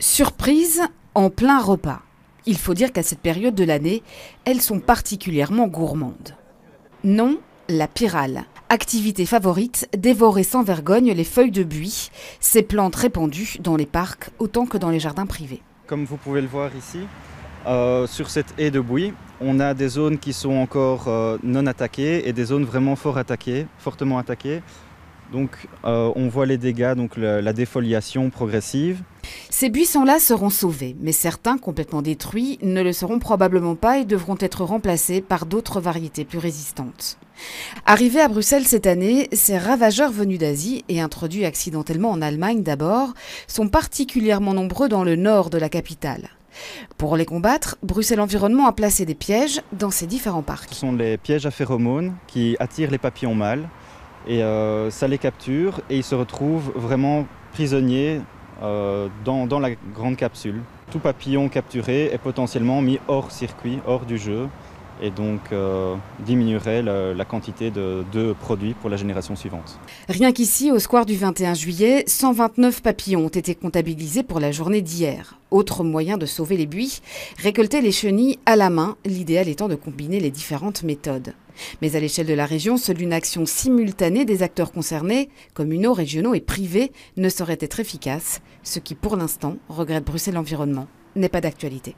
Surprise en plein repas. Il faut dire qu'à cette période de l'année, elles sont particulièrement gourmandes. Non, la pyrale. Activité favorite, dévorer sans vergogne les feuilles de buis, ces plantes répandues dans les parcs autant que dans les jardins privés. Comme vous pouvez le voir ici, sur cette haie de buis, on a des zones qui sont encore non attaquées et des zones vraiment fortement attaquées. Donc on voit les dégâts, donc la défoliation progressive. Ces buissons-là seront sauvés, mais certains, complètement détruits, ne le seront probablement pas et devront être remplacés par d'autres variétés plus résistantes. Arrivés à Bruxelles cette année, ces ravageurs venus d'Asie et introduits accidentellement en Allemagne d'abord, sont particulièrement nombreux dans le nord de la capitale. Pour les combattre, Bruxelles Environnement a placé des pièges dans ces différents parcs. Ce sont les pièges à phéromones qui attirent les papillons mâles et ça les capture et ils se retrouvent vraiment prisonniers dans la grande capsule. Tout papillon capturé est potentiellement mis hors circuit, hors du jeu et donc diminuerait la quantité de produits pour la génération suivante. Rien qu'ici, au square du 21 juillet, 129 papillons ont été comptabilisés pour la journée d'hier. Autre moyen de sauver les buis, récolter les chenilles à la main, l'idéal étant de combiner les différentes méthodes. Mais à l'échelle de la région, seule une action simultanée des acteurs concernés, communaux, régionaux et privés, ne saurait être efficace, ce qui pour l'instant, regrette Bruxelles Environnement, n'est pas d'actualité.